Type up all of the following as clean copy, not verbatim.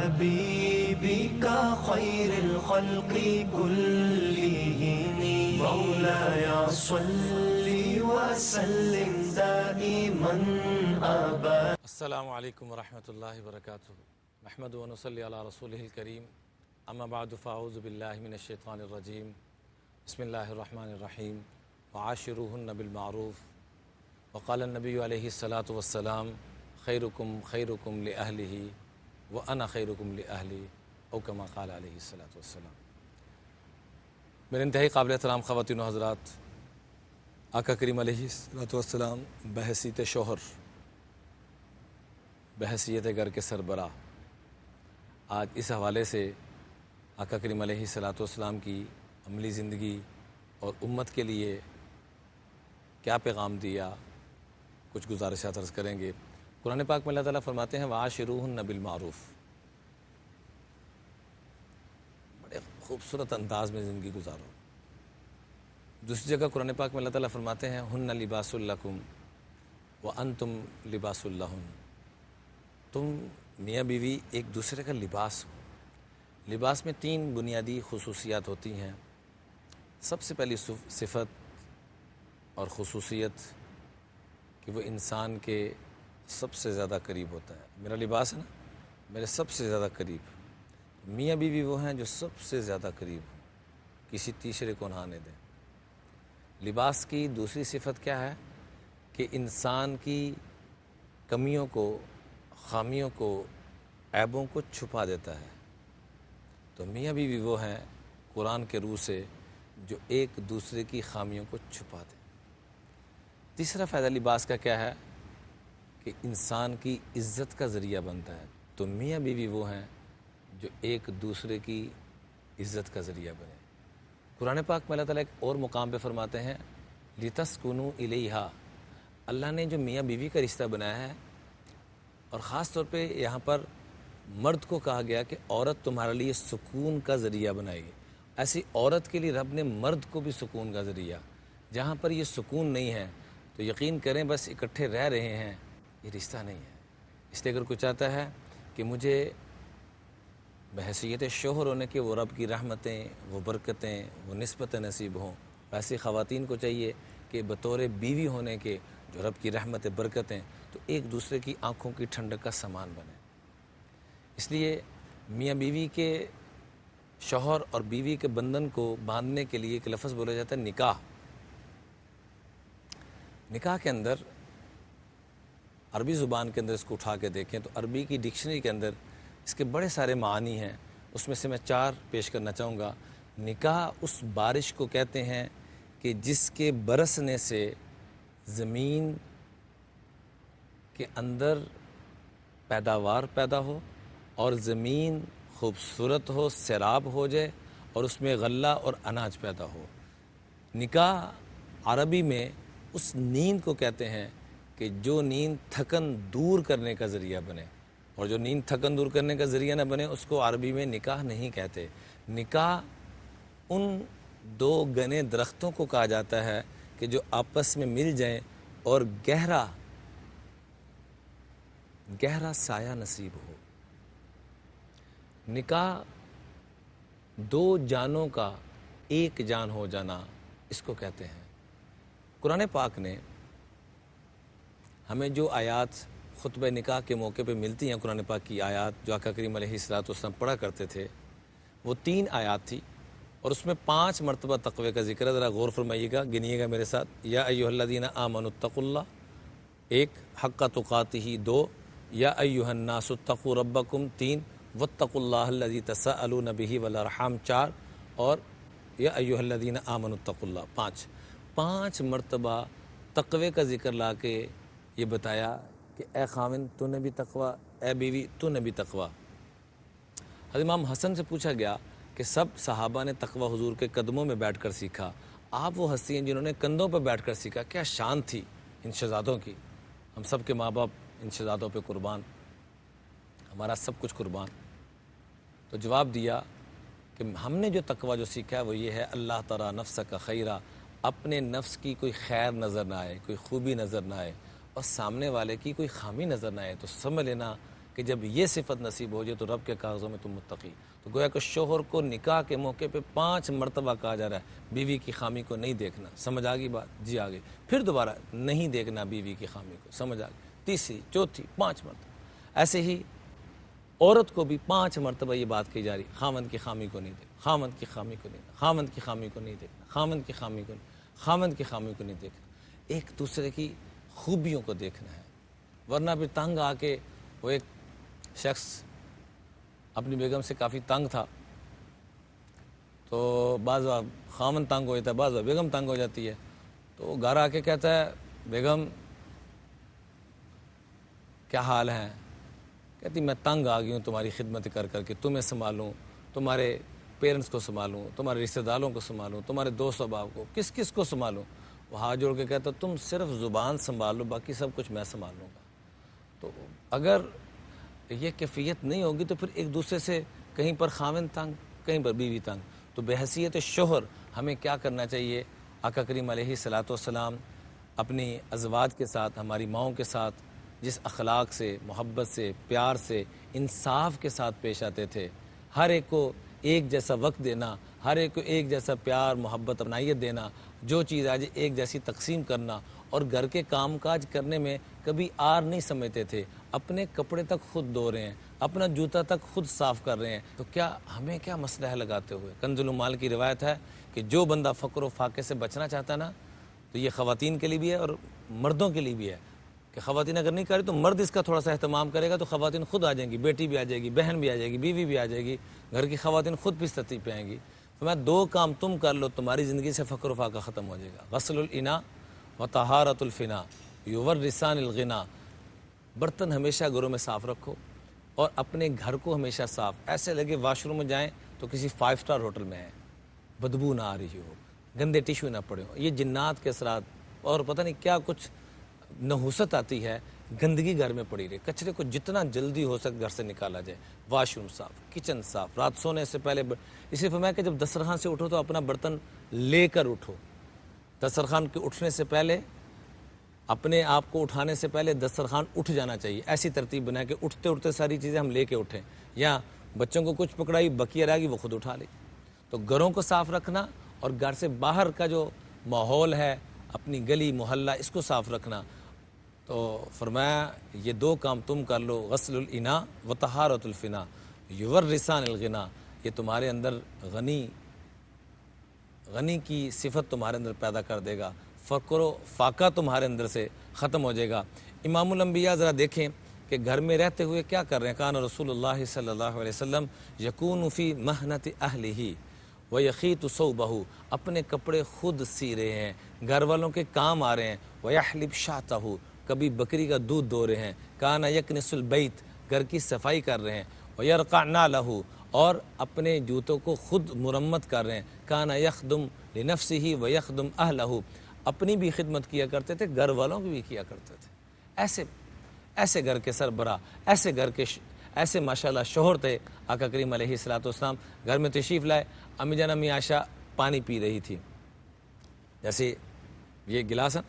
حبيبك خير الخلق كلهم مولاي صل وسلم دائما أبدا. السلام علیکم ورحمۃ اللہ وبرکاتہ. نحمد و نصلی علی رسولہ الکریم. اما بعد فاعوذ باللہ من الشیطان الرجیم. بسم اللہ الرحمن الرحیم. وعاشروہن بالمعروف. وقال النبی علیہ الصلاۃ والسلام خیرکم خیرکم لأہلہ وانا خیرکم لأہلی او کما قال علیہ الصلاۃ والسلام. میرے انتہائی قابل احترام خواتین و حضرات، آقا کریم علیہ الصلاۃ والسلام بحیثیت شوہر، بحیثیت گھر کے سربراہ، آج اس حوالے سے آقا کریم علیہ الصلاۃ والسلام کی عملی زندگی اور امت کے لیے کیا پیغام دیا، کچھ گزارشات عرض کریں گے. قرآن پاک میں اللہ تعالیٰ فرماتے ہیں وعاشروہن بالمعروف. بڑے خوبصورت انداز میں زندگی گزارو. دوسری جگہ قرآن پاک میں اللہ تعالیٰ فرماتے ہیں ہن لباس لکم وانتم لباس لہن. تم میاں بیوی ایک دوسرے کا لباس ہو. لباس میں 3 بنیادی خصوصیات ہوتی ہیں. سب سے پہلی صفت اور خصوصیت کہ وہ انسان کے سب سے زیادہ قریب ہوتا ہے. میرا لباس ہے نا، میرے سب سے زیادہ قریب. میاں بیوی وہ ہیں جو سب سے زیادہ قریب ہوں، کسی تیسرے کو نہ آنے دیں. لباس کی دوسری صفت کیا ہے کہ انسان کی کمیوں کو، خامیوں کو، عیبوں کو چھپا دیتا ہے. تو میاں بیوی وہ ہیں قرآن کے روح سے جو ایک دوسرے کی خامیوں کو چھپا دیں. تیسرا فائدہ لباس کا کیا ہے کہ انسان کی عزت کا ذریعہ بنتا ہے. تو میاں بیوی وہ ہیں جو ایک دوسرے کی عزت کا ذریعہ بنے. قرآن پاک میں اللہ تعالیٰ ایک اور مقام پہ فرماتے ہیں لِتَسْكُنُوا إِلَيْهَا. اللہ نے جو میاں بیوی کا رشتہ بنایا ہے، اور خاص طور پہ یہاں پر مرد کو کہا گیا کہ عورت تمہارے لیے سکون کا ذریعہ بنائے گی. ایسی عورت کے لیے رب نے مرد کو بھی سکون کا ذریعہ. جہاں پر یہ سکون نہیں ہے تو یقین کریں بس اکٹھے رہ رہے ہیں، یہ رشتہ نہیں ہے. اس لیے اگر کوئی چاہتا ہے کہ مجھے بحیثیت شوہر ہونے کے وہ رب کی رحمتیں، وہ برکتیں، وہ نسبتیں نصیب ہوں، ویسے خواتین کو چاہیے کہ بطور بیوی ہونے کے جو رب کی رحمتیں، برکتیں، تو ایک دوسرے کی آنکھوں کی ٹھنڈک کا سامان بنے. اس لیے میاں بیوی کے، شوہر اور بیوی کے بندھن کو باندھنے کے لیے ایک لفظ بولا جاتا ہے نکاح. نکاح کے اندر عربی زبان کے اندر اس کو اٹھا کے دیکھیں تو عربی کی ڈکشنری کے اندر اس کے بڑے سارے معانی ہیں. اس میں سے میں 4 پیش کرنا چاہوں گا. نکاح اس بارش کو کہتے ہیں کہ جس کے برسنے سے زمین کے اندر پیداوار پیدا ہو اور زمین خوبصورت ہو، سیراب ہو جائے اور اس میں غلہ اور اناج پیدا ہو. نکاح عربی میں اس نیند کو کہتے ہیں کہ جو نیند تھکن دور کرنے کا ذریعہ بنے، اور جو نیند تھکن دور کرنے کا ذریعہ نہ بنے اس کو عربی میں نکاح نہیں کہتے. نکاح ان 2 گنے درختوں کو کہا جاتا ہے کہ جو آپس میں مل جائیں اور گہرا سایہ نصیب ہو. نکاح 2 جانوں کا ایک جان ہو جانا، اس کو کہتے ہیں. قرآن پاک نے ہمیں جو آیات خطبہ نکاح کے موقع پہ ملتی ہیں، قرآن پاک کی آیات جو آقا کریم علیہ الصلوۃ والسلام پڑھا کرتے تھے، وہ 3 آیات تھی اور اس میں 5 مرتبہ تقوی کا ذکر ہے. ذرا غور فرمائیے گا، گنیے گا میرے ساتھ. یا ایھا الذین آمنوا اتقوا اللہ 1، حق تقاتہ 2، یا ایھا الناس اتقوا ربکم 3، واتقوا اللہ الذی تساءلون بہ والارحام 4، اور یا ایھا الذین آمنوا اتقوا اللہ 5. 5 مرتبہ تقوی کا ذکر لا کے یہ بتایا کہ اے خاوند تو نے بھی تقوی، اے بیوی تو نے بھی تقوی. حضرت امام حسن سے پوچھا گیا کہ سب صحابہ نے تقوی حضور کے قدموں میں بیٹھ کر سیکھا، آپ وہ ہستی ہیں جنہوں نے کندھوں پہ بیٹھ کر سیکھا. کیا شان تھی ان شہزادوں کی. ہم سب کے ماں باپ ان شہزادوں پہ قربان، ہمارا سب کچھ قربان. تو جواب دیا کہ ہم نے جو تقوی جو سیکھا ہے وہ یہ ہے اللہ ترى نفسک خیرا، اپنے نفس کی کوئی خیر نظر نہ آئے، کوئی خوبی نظر نہ آئے اور سامنے والے کی کوئی خامی نظر نہ آئے تو سمجھ لینا کہ جب یہ صفت نصیب ہو جائے تو رب کے کاغذوں میں تم متقی۔ تو گویا کہ شوہر کو نکاح کے موقع پہ 5 مرتبہ کہا جا رہا ہے بیوی کی خامی کو نہیں دیکھنا، سمجھ آ گئی بات؟ جی آگے پھر دوبارہ نہیں دیکھنا بیوی کی خامی کو، سمجھ آ گئی، تیسری چوتھی 5 مرتبہ۔ ایسے ہی عورت کو بھی 5 مرتبہ یہ بات کہی جا رہی، خامند کی خامی کو نہیں دیکھنا، خامند کی خامی کو نہیں دیکھنا، خامند کی خامی کو نہیں دیکھنا، خامند کی خامی کو نہیں، خامند کی خامی کو نہیں دیکھنا، ایک دوسرے کی خوبیوں کو دیکھنا ہے۔ ورنہ پھر تنگ آ کے وہ ایک شخص اپنی بیگم سے کافی تنگ تھا، تو بعض خامند تنگ ہو جاتا ہے، بعض بیگم تنگ ہو جاتی ہے، تو وہ گھر آ کے کہتا ہے بیگم کیا حال ہے؟ کہتی میں تنگ آ گئی ہوں تمہاری خدمت کر کر کے، تمہیں سنبھالوں، تمہارے پیرنٹس کو سنبھالوں، تمہارے رشتہ داروں کو سنبھالوں، تمہارے دوست احباب کو، کس کس کو سنبھالوں؟ وہ ہاتھ جوڑ کے کہتا تم صرف زبان سنبھال لو، باقی سب کچھ میں سنبھال لوں گا۔ تو اگر یہ کیفیت نہیں ہوگی تو پھر ایک دوسرے سے کہیں پر خاوند تنگ، کہیں پر بیوی تنگ۔ تو بحیثیت شوہر ہمیں کیا کرنا چاہیے؟ آقا کریم علیہ الصلاۃ والسلام اپنی ازواج کے ساتھ، ہماری ماؤں کے ساتھ جس اخلاق سے، محبت سے، پیار سے، انصاف کے ساتھ پیش آتے تھے، ہر ایک کو ایک جیسا وقت دینا، ہر ایک کو ایک جیسا پیار، محبت، اپنائیت دینا، جو چیز آج ایک جیسی تقسیم کرنا، اور گھر کے کام کاج کرنے میں کبھی آر نہیں سمجھتے تھے، اپنے کپڑے تک خود دھو رہے ہیں، اپنا جوتا تک خود صاف کر رہے ہیں، تو کیا ہمیں کیا مسئلہ ہے لگاتے ہوئے؟ کنز المال کی روایت ہے کہ جو بندہ فقر و فاقے سے بچنا چاہتا نا، تو یہ خواتین کے لیے بھی ہے اور مردوں کے لیے بھی ہے، کہ خواتین اگر نہیں کر رہی تو مرد اس کا تھوڑا سا اہتمام کرے گا تو خواتین خود آ جائیں گی، بیٹی بھی آ جائے گی، بہن بھی آ جائے گی، بیوی بھی آ جائے گی، گھر کی خواتین خود بھی ترتیب پہ آئیں گی۔ تو میں 2 کام تم کر لو، تمہاری زندگی سے فقر و فاقہ ختم ہو جائے گا۔ غسل الاناء و طہارت الفنا یورثان الغنا۔ برتن ہمیشہ گھروں میں صاف رکھو اور اپنے گھر کو ہمیشہ صاف، ایسے لگے واش روم میں جائیں تو کسی 5 اسٹار ہوٹل میں ہیں، بدبو نہ آ رہی ہو، گندے ٹیشو نہ پڑے ہو۔ یہ جنات کے اثرات اور پتہ نہیں کیا کچھ نحوست آتی ہے، گندگی گھر میں پڑی رہے۔ کچرے کو جتنا جلدی ہو سکے گھر سے نکالا جائے، واش روم صاف، کچن صاف، رات سونے سے پہلے اسی فرمایا کہ جب دسترخوان سے اٹھو تو اپنا برتن لے کر اٹھو، دسترخوان کے اٹھنے سے پہلے، اپنے آپ کو اٹھانے سے پہلے دسترخوان اٹھ جانا چاہیے، ایسی ترتیب بنائے کہ اٹھتے اٹھتے ساری چیزیں ہم لے کے اٹھیں، یا بچوں کو کچھ پکڑائی بقیہ رہ گئی وہ خود اٹھا لی۔ تو گھروں کو صاف رکھنا اور گھر سے باہر کا جو ماحول ہے، اپنی گلی محلہ، اس کو صاف رکھنا۔ تو فرمایا یہ 2 کام تم کر لو، غسل الاناء و طہارت الفنا یورثان الغنا، یہ تمہارے اندر غنی کی صفت تمہارے اندر پیدا کر دے گا، فقر و فاقہ تمہارے اندر سے ختم ہو جائے گا۔ امام الانبیاء ذرا دیکھیں کہ گھر میں رہتے ہوئے کیا کر رہے ہیں۔ کان رسول اللہ صلی اللہ علیہ وسلم یکون فی محنت اہلہ ویخیط ثوبہ، اپنے کپڑے خود سی رہے ہیں، گھر والوں کے کام آ رہے ہیں۔ ویحلب شاتہ، کبھی بکری کا دودھ دو رہے ہیں۔ کان یکنس البیت، گھر کی صفائی کر رہے ہیں۔ ویرقع نعلہ، اور اپنے جوتوں کو خود مرمت کر رہے ہیں۔ کان یخدم لنفسہ ویخدم اہلہ، اپنی بھی خدمت کیا کرتے تھے، گھر والوں کی بھی کیا کرتے تھے۔ ایسے گھر کے سربراہ، ایسے ماشاءاللہ شوہر تھے۔ آقا کریم علیہ الصلوۃ والسلام گھر میں تشریف لائے، امی جان امی عائشہ پانی پی رہی تھی، جیسے یہ گلاس ہے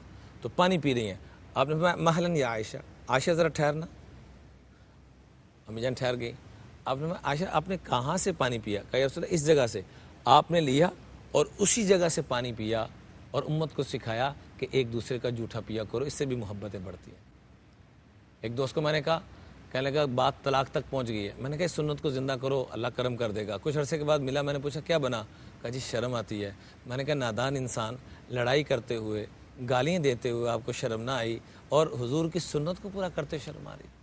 تو پانی پی رہی ہیں، آپ نے فرمایا مہلن یا عائشہ، عائشہ ذرا ٹھہرنا، امی جان ٹھہر گئی۔ آپ نے فرمایا عائشہ آپ نے کہاں سے پانی پیا؟ کہا یا رسول اللہ اس جگہ سے۔ آپ نے لیا اور اسی جگہ سے پانی پیا اور امت کو سکھایا کہ ایک دوسرے کا جھوٹا پیا کرو، اس سے بھی محبتیں بڑھتی ہیں۔ ایک دوست کو میں نے کہا، کہنے لگا بات طلاق تک پہنچ گئی ہے، میں نے کہا اس سنت کو زندہ کرو، اللہ کرم کر دے گا۔ کچھ عرصے کے بعد ملا، میں نے پوچھا کیا بنا؟ کہا جی شرم آتی ہے۔ میں نے کہا نادان انسان، لڑائی کرتے ہوئے، گالیاں دیتے ہوئے آپ کو شرم نہ آئی، اور حضور کی سنت کو پورا کرتے شرم آ رہی۔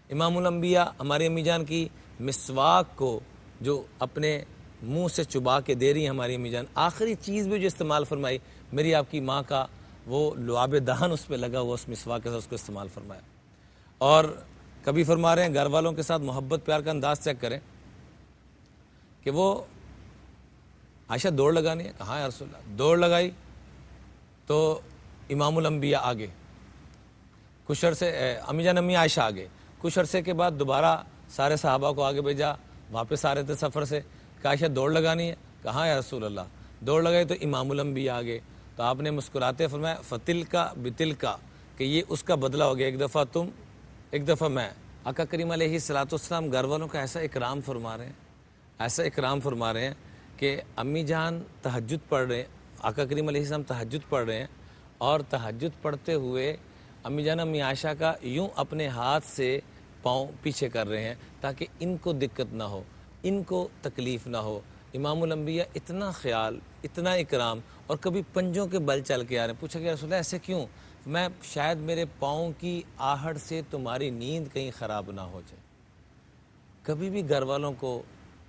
امام الانبیاء ہماری امی جان کی مسواک کو جو اپنے منہ سے چبا کے دے رہی ہیں ہماری امی جان، آخری چیز بھی جو استعمال فرمائی، میری آپ کی ماں کا وہ لعاب دہن اس پہ لگا ہوا اس مسواک کے ساتھ اس کو استعمال فرمایا۔ اور کبھی فرما رہے ہیں گھر والوں کے ساتھ محبت پیار کا انداز چیک کریں کہ وہ عائشہ دوڑ لگانی ہے، کہاں ہے رسول اللہ؟ دوڑ لگائی تو امام الانبیاء آگے، کچھ عرصے امی جان امی عائشہ آگے، کچھ عرصے کے بعد دوبارہ سارے صحابہ کو آگے بھیجا، واپس آ رہے تھے سفر سے، کہ عائشہ دوڑ لگانی ہے، کہاں ہے رسول اللہ؟ دوڑ لگائی تو امام الانبیاء آگے، تو آپ نے مسکراتے فرمایا فتل کا بتل کا، کہ یہ اس کا بدلہ ہو گیا، ایک دفعہ تم ایک دفعہ میں، آقا کریم علیہ الصلوۃ والسلام گھر والوں کا ایسا اکرام فرما رہے ہیں، ایسا اکرام فرما رہے ہیں کہ امی جان تہجد پڑھ رہے ہیں، آقا کریم علیہ السلام تہجد پڑھ رہے ہیں، اور تہجد پڑھتے ہوئے امی جان امی عائشہ کا یوں اپنے ہاتھ سے پاؤں پیچھے کر رہے ہیں تاکہ ان کو دقت نہ ہو، ان کو تکلیف نہ ہو۔ امام الانبیاء اتنا خیال، اتنا اکرام، اور کبھی پنجوں کے بل چل کے آ رہے ہیں۔ پوچھا کہ رسول اللہ ایسے کیوں؟ میں شاید میرے پاؤں کی آہٹ سے تمہاری نیند کہیں خراب نہ ہو جائے۔ کبھی بھی گھر والوں کو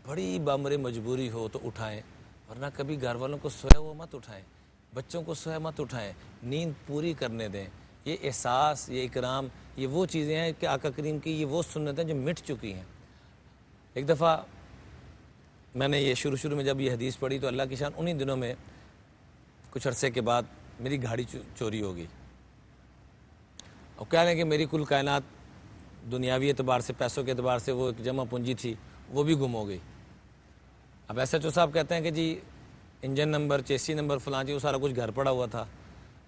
بڑی بامر مجبوری ہو تو اٹھائیں، ورنہ کبھی گھر والوں کو سوئے وہ مت اٹھائیں، بچوں کو سوئے مت اٹھائیں، نیند پوری کرنے دیں۔ یہ احساس، یہ اکرام، یہ وہ چیزیں ہیں کہ آقا کریم کی یہ وہ سنتیں جو مٹ چکی ہیں۔ ایک دفعہ میں نے یہ شروع میں جب یہ حدیث پڑھی تو اللہ کی شان انہی دنوں میں کچھ عرصے کے بعد میری گاڑی چوری ہو گئی، اور کہہ لیں کہ میری کل کائنات دنیاوی اعتبار سے، پیسوں کے اعتبار سے وہ ایک جمع پونجی تھی، وہ بھی گم ہو گئی۔ اب ایس ایچ او صاحب کہتے ہیں کہ جی انجن نمبر، چیسی نمبر، فلاں جی وہ سارا کچھ گھر پڑا ہوا تھا۔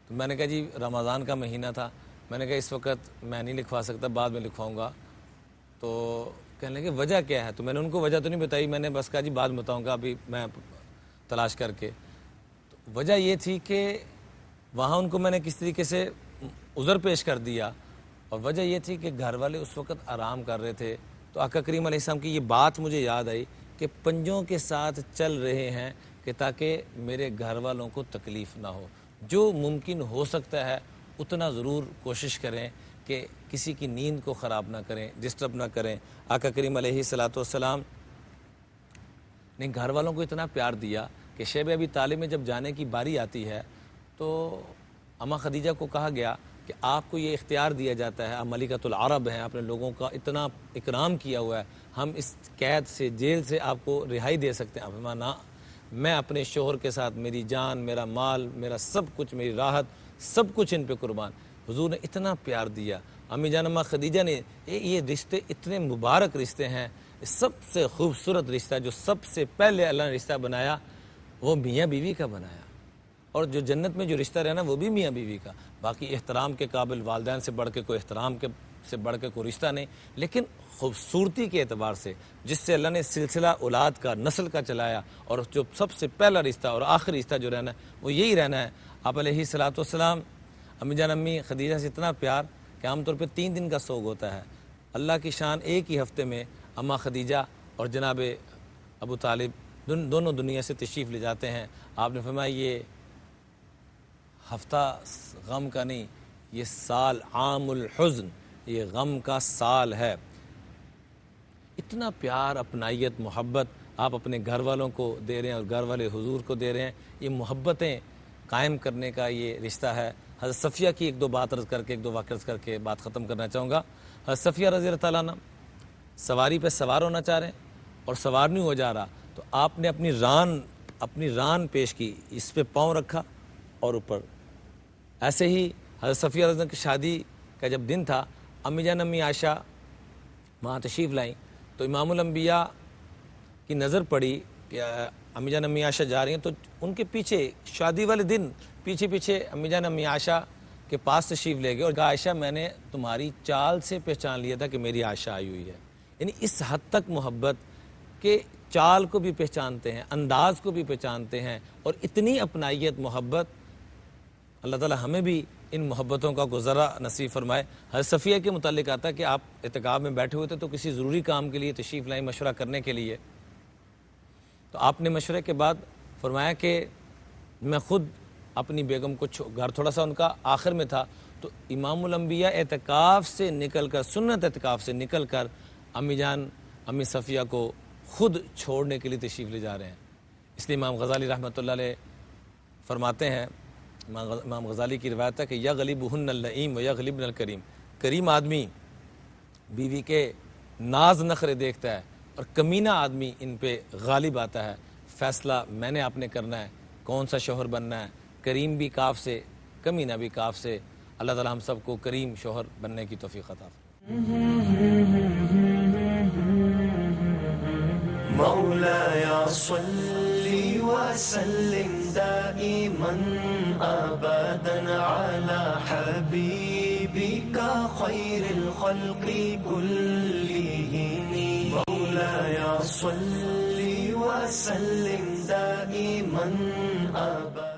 تو میں نے کہا جی رمضان کا مہینہ تھا، میں نے کہا اس وقت میں نہیں لکھوا سکتا، بعد میں لکھواؤں گا۔ تو کہنے لگے وجہ کیا ہے؟ تو میں نے ان کو وجہ تو نہیں بتائی، میں نے بس کہا جی بعد میں بتاؤں گا، ابھی میں تلاش کر کے۔ تو وجہ یہ تھی کہ وہاں ان کو میں نے کس طریقے سے عذر پیش کر دیا، اور وجہ یہ تھی کہ گھر والے اس وقت آرام کر رہے تھے۔ تو آقا کریم علیہ السلام کی یہ بات مجھے یاد آئی کہ پنجوں کے ساتھ چل رہے ہیں کہ تاکہ میرے گھر والوں کو تکلیف نہ ہو۔ جو ممکن ہو سکتا ہے اتنا ضرور کوشش کریں کہ کسی کی نیند کو خراب نہ کریں، ڈسٹرب نہ کریں۔ آقا کریم علیہ الصلوۃ والسلام نے گھر والوں کو اتنا پیار دیا کہ شیب ابی طالب میں جب جانے کی باری آتی ہے تو اماں خدیجہ کو کہا گیا کہ آپ کو یہ اختیار دیا جاتا ہے، آپ ملکۃ العرب ہیں، آپ نے لوگوں کا اتنا اکرام کیا ہوا ہے، ہم اس قید سے، جیل سے آپ کو رہائی دے سکتے ہیں۔ آپ نہ، میں اپنے شوہر کے ساتھ میری جان، میرا مال، میرا سب کچھ، میری راحت، سب کچھ ان پہ قربان۔ حضور نے اتنا پیار دیا۔ امی جان اماں خدیجہ نے یہ رشتے اتنے مبارک رشتے ہیں، سب سے خوبصورت رشتہ جو سب سے پہلے اللہ نے رشتہ بنایا وہ میاں بیوی کا بنایا، اور جو جنت میں جو رشتہ رہنا وہ بھی میاں بیوی کا۔ باقی احترام کے قابل والدین سے بڑھ کے کوئی احترام کے سے بڑھ کے کوئی رشتہ نہیں، لیکن خوبصورتی کے اعتبار سے جس سے اللہ نے سلسلہ اولاد کا، نسل کا چلایا، اور جو سب سے پہلا رشتہ اور آخری رشتہ جو رہنا ہے وہ یہی رہنا ہے۔ آپ علیہ الصلوۃ والسلام امی جان امی خدیجہ سے اتنا پیار کہ عام طور پہ 3 دن کا سوگ ہوتا ہے۔ اللہ کی شان ایک ہی ہفتے میں اماں خدیجہ اور جناب ابو طالب دونوں دنیا سے تشریف لے جاتے ہیں۔ آپ نے فرمایا یہ ہفتہ غم کا نہیں، یہ سال عام الحزن، یہ غم کا سال ہے۔ اتنا پیار، اپنائیت، محبت آپ اپنے گھر والوں کو دے رہے ہیں اور گھر والے حضور کو دے رہے ہیں۔ یہ محبتیں قائم کرنے کا یہ رشتہ ہے۔ حضرت صفیہ کی ایک دو بات عرض کر کے، ایک دو واقعہ عرض کر کے بات ختم کرنا چاہوں گا۔ حضرت صفیہ رضی اللہ تعالیٰ عنہ سواری پہ سوار ہونا چاہ رہے ہیں اور سوار نہیں ہو جا رہا، تو آپ نے اپنی ران پیش کی، اس پہ پاؤں رکھا اور اوپر۔ ایسے ہی حضرت صفیہ رضی اللہ کی شادی کا جب دن تھا، امی جان امی عائشہ وہاں تشریف لائیں، تو امام الانبیاء کی نظر پڑی کہ امی جان امی عائشہ جا رہی ہیں، تو ان کے پیچھے شادی والے دن پیچھے امی جان امی عائشہ کے پاس تشریف لے گئے اور کہا عائشہ میں نے تمہاری چال سے پہچان لیا تھا کہ میری عائشہ آئی ہوئی ہے۔ یعنی اس حد تک محبت کہ چال کو بھی پہچانتے ہیں، انداز کو بھی پہچانتے ہیں، اور اتنی اپنائیت، محبت۔ اللہ تعالی ہمیں بھی ان محبتوں کا گزرا نصیب فرمائے۔ حضرت صفیہ کے متعلق آتا ہے کہ آپ اعتکاف میں بیٹھے ہوئے تھے تو کسی ضروری کام کے لیے تشریف لائیں، مشورہ کرنے کے لیے، تو آپ نے مشورے کے بعد فرمایا کہ میں خود اپنی بیگم کو گھر تھوڑا سا ان کا آخر میں تھا، تو امام الانبیاء اعتکاف سے نکل کر، سنت اعتکاف سے نکل کر امی جان امی صفیہ کو خود چھوڑنے کے لیے تشریف لے جا رہے ہیں۔ اس لیے امام غزالی رحمۃ اللہ علیہ فرماتے ہیں، امام غزالی کی روایت ہے کہ یغلبہن اللئیم و یغلبن الکریم، کریم آدمی بیوی کے ناز نخرے دیکھتا ہے اور کمینہ آدمی ان پہ غالب آتا ہے۔ فیصلہ میں نے آپ نے کرنا ہے کون سا شوہر بننا ہے، کریم بھی کاف سے، کمینہ بھی کاف سے۔ اللہ تعالی ہم سب کو کریم شوہر بننے کی توفیق عطا فرمائے۔ مولاي صل وسلم دائما أبدا على حبيبك خير الخلق كلهم مولاي صل وسلم دائما أبدا